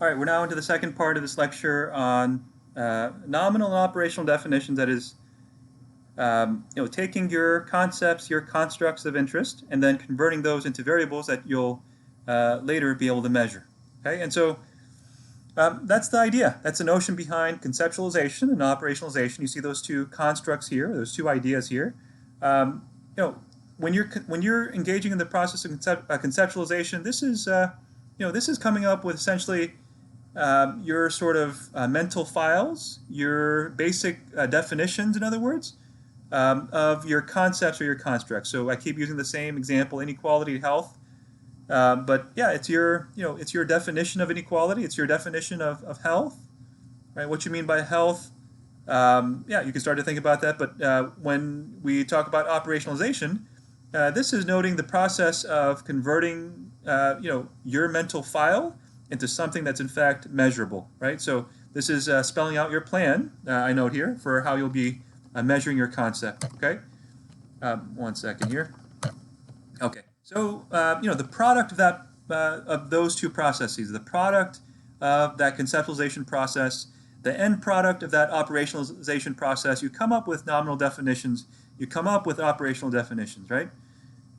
All right, we're now into the second part of this lecture on nominal and operational definitions. That is, taking your concepts, your constructs of interest, and then converting those into variables that you'll later be able to measure. Okay, and so that's the idea. That's the notion behind conceptualization and operationalization. You see those two constructs here, those two ideas here. When you're engaging in the process of conceptualization, this is coming up with essentially your sort of mental files, your basic definitions, in other words, of your concepts or your constructs. So I keep using the same example: inequality, health. But yeah, it's your definition of inequality. It's your definition of health, right? What you mean by health? Yeah, you can start to think about that. But when we talk about operationalization, this is noting the process of converting, your mental file into something that's in fact measurable, right? So this is spelling out your plan, I note here, for how you'll be measuring your concept, okay? 1 second here. Okay, so, the product of that, of those two processes, the product of that conceptualization process, the end product of that operationalization process, you come up with nominal definitions, you come up with operational definitions, right?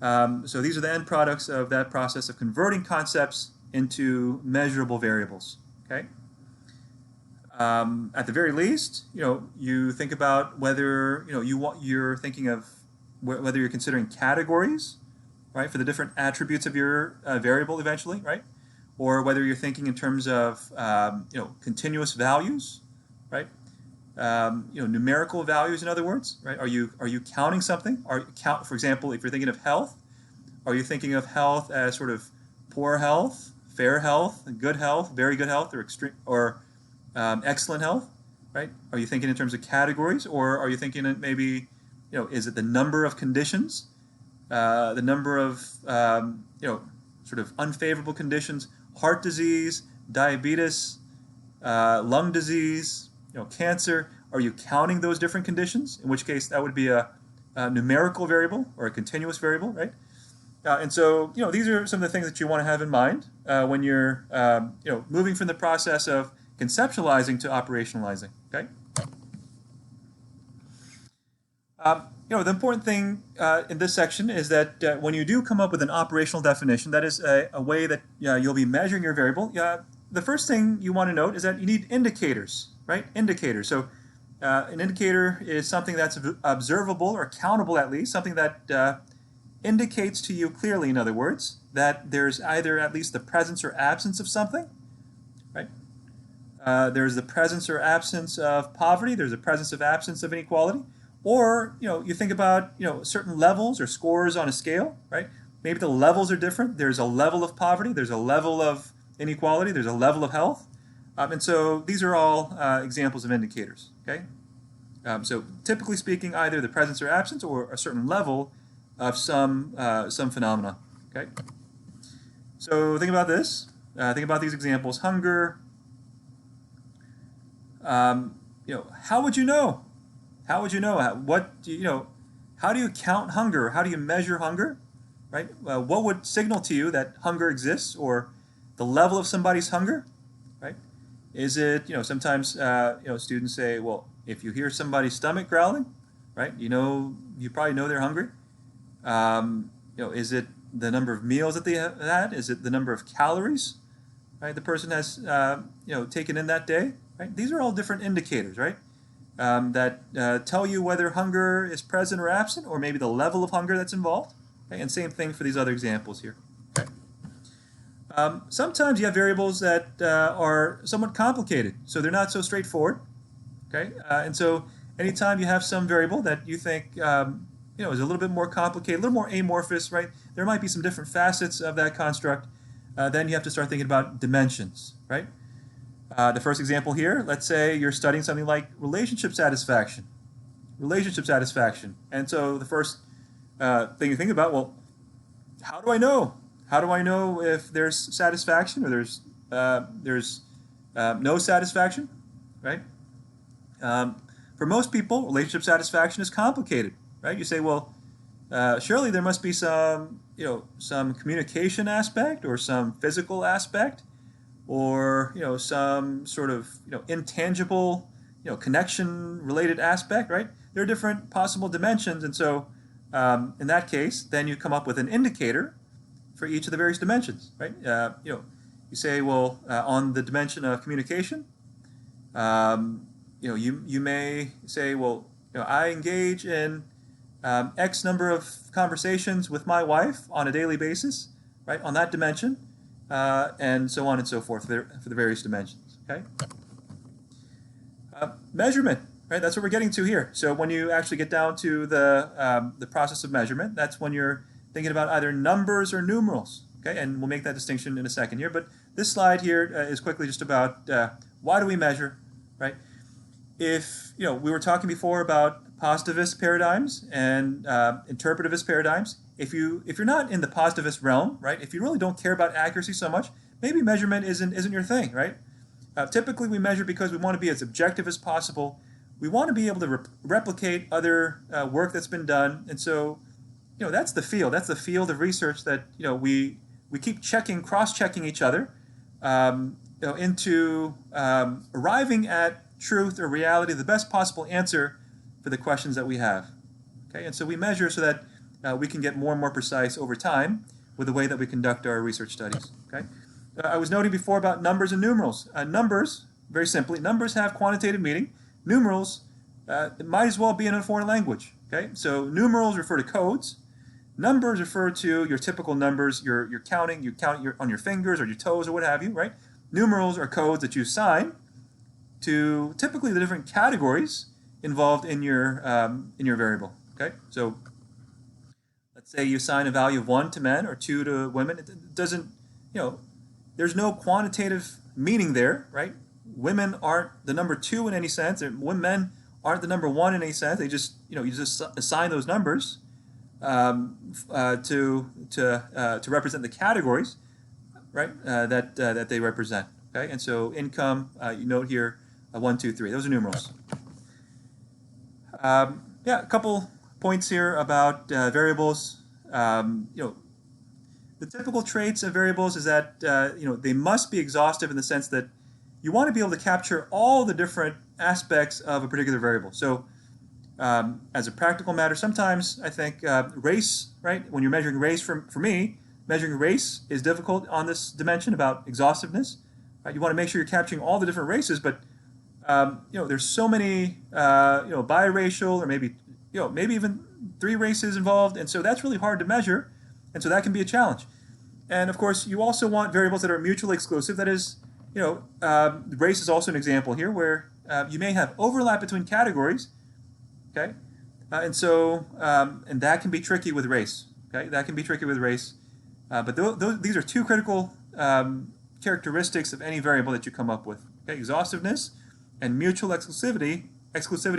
So these are the end products of that process of converting concepts into measurable variables, okay? At the very least, you think about whether, you're thinking of whether you're considering categories, right, for the different attributes of your variable eventually, right? Or whether you're thinking in terms of, continuous values, right? Numerical values, in other words, right? Are you counting something? For example, if you're thinking of health, are you thinking of health as sort of poor health, fair health, good health, very good health, or extreme, or excellent health, right? Are you thinking in terms of categories, or are you thinking in maybe, is it the number of conditions, the number of, sort of unfavorable conditions, heart disease, diabetes, lung disease, cancer? Are you counting those different conditions? In which case, that would be a numerical variable or a continuous variable, right? And so, these are some of the things that you want to have in mind when you're, moving from the process of conceptualizing to operationalizing, okay? The important thing in this section is that when you do come up with an operational definition, that is a way that you'll be measuring your variable, the first thing you want to note is that you need indicators, right? Indicators. So an indicator is something that's observable or countable, at least, something that indicates to you clearly, in other words, that there's either at least the presence or absence of something, right? There's the presence or absence of poverty, there's the presence of absence of inequality, or, you think about, certain levels or scores on a scale, right? Maybe the levels are different. There's a level of poverty, there's a level of inequality, there's a level of health. And so these are all examples of indicators, okay? So typically speaking, either the presence or absence or a certain level of some phenomena, okay? So think about this. Think about these examples. Hunger. How would you know? How would you know? How do you count hunger? How do you measure hunger? Right? What would signal to you that hunger exists, or the level of somebody's hunger? Right? Is it, sometimes students say, well, if you hear somebody's stomach growling, right? You probably know they're hungry. Is it the number of meals that they have had? Is it the number of calories, right, the person has taken in that day? Right? These are all different indicators, right? That tell you whether hunger is present or absent, or maybe the level of hunger that's involved. Okay? And same thing for these other examples here. Okay? Sometimes you have variables that are somewhat complicated, so they're not so straightforward. Okay, and so anytime you have some variable that you think is a little bit more complicated, a little more amorphous, right? There might be some different facets of that construct. Then you have to start thinking about dimensions, right? The first example here, let's say you're studying something like relationship satisfaction. Relationship satisfaction. And so the first thing you think about, well, how do I know? How do I know if there's satisfaction or there's no satisfaction, right? For most people, relationship satisfaction is complicated, right? You say, well, surely there must be some communication aspect or some physical aspect or some sort of intangible connection related aspect, right? There are different possible dimensions, and so in that case, then you come up with an indicator for each of the various dimensions, right? You say, well, on the dimension of communication, you may say, well, I engage in X number of conversations with my wife on a daily basis, right? On that dimension, and so on and so forth for the various dimensions. Okay. Measurement, right? That's what we're getting to here. So when you actually get down to the process of measurement, that's when you're thinking about either numbers or numerals. Okay, and we'll make that distinction in a second here. But this slide here is quickly just about why do we measure, right? If we were talking before about positivist paradigms and interpretivist paradigms. If you're not in the positivist realm, right? If you really don't care about accuracy so much, maybe measurement isn't your thing, right? Typically, we measure because we want to be as objective as possible. We want to be able to replicate other work that's been done, and so that's the field. That's the field of research that we keep cross-checking each other into arriving at truth or reality, the best possible answer for the questions that we have. Okay, and so we measure so that we can get more and more precise over time with the way that we conduct our research studies. Okay, I was noting before about numbers and numerals. Numbers, very simply, numbers have quantitative meaning. Numerals it might as well be in a foreign language. Okay, so numerals refer to codes. Numbers refer to your typical numbers. You're counting. You count on your fingers or your toes or what have you, right? Numerals are codes that you assign to typically the different categories involved in your variable. Okay, so let's say you assign a value of 1 to men or 2 to women. It doesn't, there's no quantitative meaning there, right? Women aren't the number 2 in any sense. Men aren't the number 1 in any sense. They just, you just assign those numbers to represent the categories, right? That they represent. Okay, and so income, you note here, 1, 2, 3. Those are numerals. Yeah, a couple points here about variables. The typical traits of variables is that they must be exhaustive in the sense that you want to be able to capture all the different aspects of a particular variable. So as a practical matter, sometimes I think race, right? When you're measuring race, for me, measuring race is difficult on this dimension about exhaustiveness. Right? You want to make sure you're capturing all the different races, but there's so many biracial or maybe even 3 races involved, and so that's really hard to measure, and so that can be a challenge. And of course, you also want variables that are mutually exclusive. That is, race is also an example here where you may have overlap between categories. Okay, and so and that can be tricky with race. Okay, that can be tricky with race, but these are 2 critical characteristics of any variable that you come up with. Okay, exhaustiveness and mutual exclusivity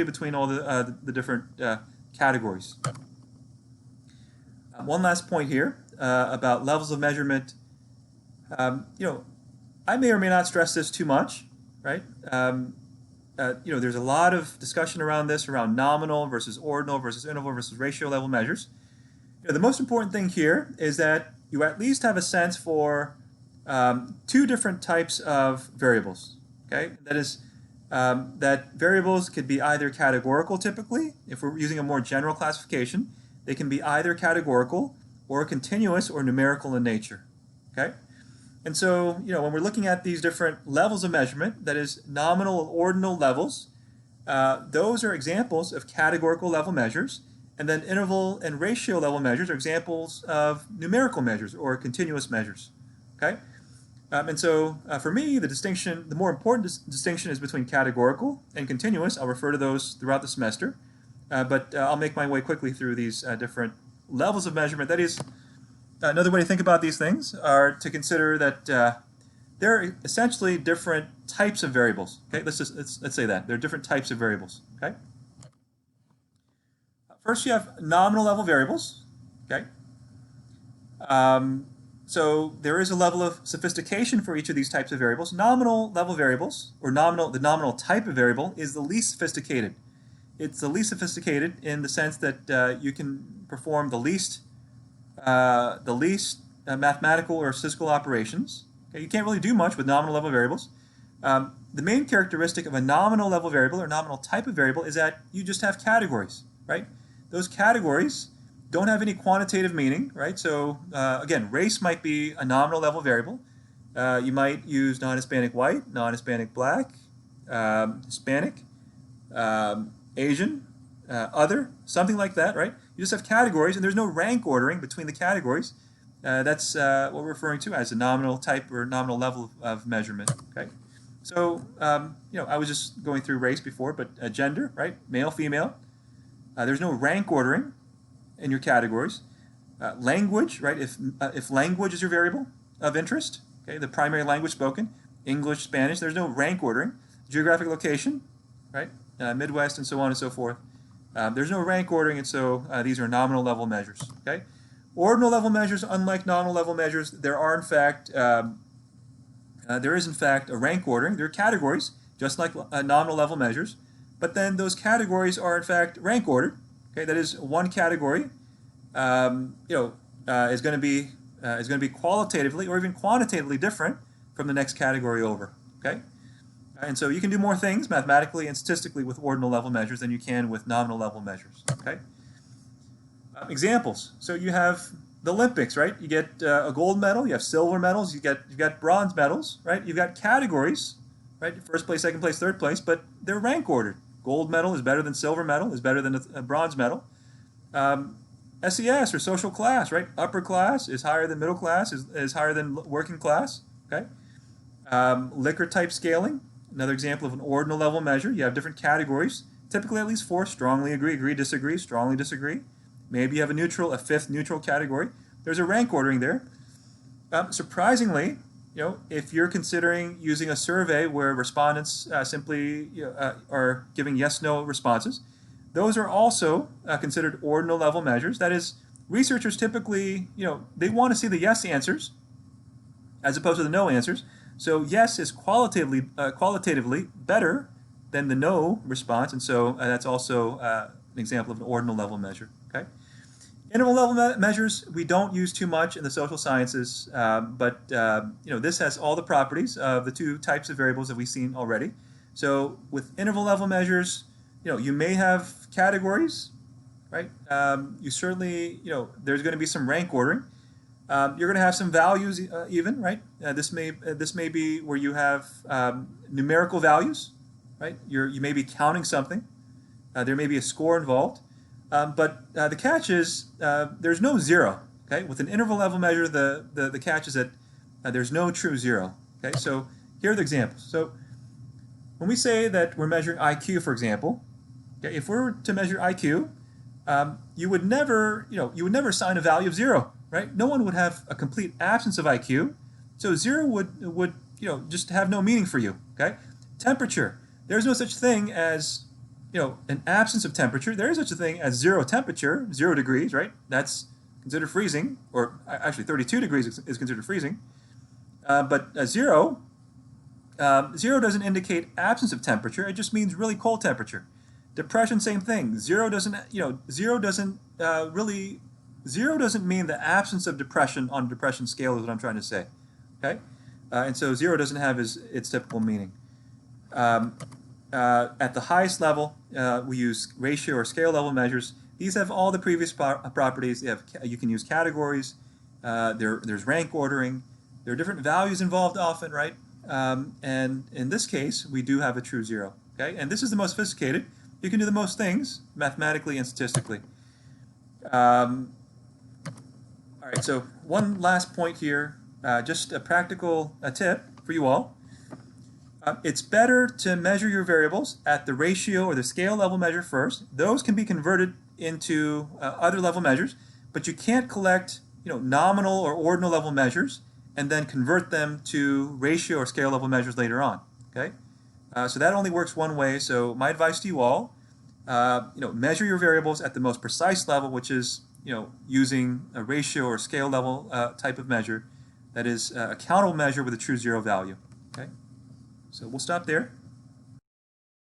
between all the different categories. One last point here about levels of measurement. I may or may not stress this too much, right? There's a lot of discussion around this, around nominal versus ordinal versus interval versus ratio level measures. The most important thing here is that you at least have a sense for 2 different types of variables. Okay, that is, that variables could be either categorical typically, if we're using a more general classification, they can be either categorical or continuous or numerical in nature. Okay? And so, when we're looking at these different levels of measurement, that is nominal and ordinal levels, those are examples of categorical level measures, and then interval and ratio level measures are examples of numerical measures or continuous measures. Okay? And so, for me, the more important distinction is between categorical and continuous. I'll refer to those throughout the semester, but I'll make my way quickly through these different levels of measurement. That is, another way to think about these things are to consider that there are essentially different types of variables. Okay, let's say that there are different types of variables. Okay. First, you have nominal level variables. Okay. So there is a level of sophistication for each of these types of variables. Nominal level variables, or the nominal type of variable, is the least sophisticated. It's the least sophisticated in the sense that you can perform the least mathematical or statistical operations. Okay? You can't really do much with nominal level variables. The main characteristic of a nominal level variable or nominal type of variable is that you just have categories, right? Those categories don't have any quantitative meaning, right? So again, race might be a nominal level variable. You might use non-Hispanic white, non-Hispanic black, Hispanic, Asian, other, something like that, right? You just have categories, and there's no rank ordering between the categories. That's what we're referring to as a nominal type or nominal level of measurement, okay? So, I was just going through race before, but gender, right? Male, female. There's no rank ordering in your categories. Language, right? If language is your variable of interest, okay, the primary language spoken, English, Spanish, there's no rank ordering. Geographic location, right? Midwest, and so on and so forth. There's no rank ordering, and so these are nominal level measures, okay? Ordinal level measures, unlike nominal level measures, there is in fact a rank ordering. There are categories, just like nominal level measures, but then those categories are in fact rank ordered. Okay, that is one category, is going to be qualitatively or even quantitatively different from the next category over. Okay, and so you can do more things mathematically and statistically with ordinal level measures than you can with nominal level measures. Okay. Examples. So you have the Olympics, right? You get a gold medal, you have silver medals, you've got bronze medals, right? You've got categories, right? First place, second place, third place, but they're rank ordered. Gold medal is better than silver medal, is better than a bronze medal. SES or social class, right? Upper class is higher than middle class, is higher than working class, okay? Likert type scaling, another example of an ordinal level measure. You have different categories, typically at least 4, strongly agree, disagree, strongly disagree. Maybe you have a fifth neutral category. There's a rank ordering there. Surprisingly, if you're considering using a survey where respondents simply are giving yes/no responses, those are also considered ordinal level measures. That is, researchers typically, they want to see the yes answers as opposed to the no answers. So yes is qualitatively better than the no response, and so that's also an example of an ordinal level measure. Okay. Interval level measures we don't use too much in the social sciences, but this has all the properties of the two types of variables that we've seen already. So with interval level measures, you may have categories, right? You certainly, there's going to be some rank ordering. You're going to have some values even, right? This may be where you have numerical values, right? You may be counting something. There may be a score involved. But the catch is there's no zero. Okay, with an interval level measure, the catch is that there's no true zero. Okay, so here are the examples. So when we say that we're measuring IQ, for example, okay, if we were to measure IQ, you would never assign a value of 0, right? No one would have a complete absence of IQ, so 0 would just have no meaning for you. Okay, temperature. There's no such thing as an absence of temperature. There is such a thing as 0 temperature, 0 degrees, right? That's considered freezing, or actually 32 degrees is considered freezing. But 0 doesn't indicate absence of temperature. It just means really cold temperature. Depression, same thing. 0 doesn't mean the absence of depression on a depression scale is what I'm trying to say. Okay, and so 0 doesn't have its typical meaning. At the highest level, we use ratio or scale level measures. These have all the previous properties. You can use categories. There's rank ordering. There are different values involved often, right? And in this case, we do have a true 0. Okay, and this is the most sophisticated. You can do the most things mathematically and statistically. All right. So one last point here, just a practical tip for you all. It's better to measure your variables at the ratio or the scale level measure first. Those can be converted into other level measures, but you can't collect nominal or ordinal level measures and then convert them to ratio or scale level measures later on. Okay, so that only works one way. So my advice to you all, measure your variables at the most precise level, which is using a ratio or scale level type of measure that is a countable measure with a true 0 value. Okay. So we'll stop there.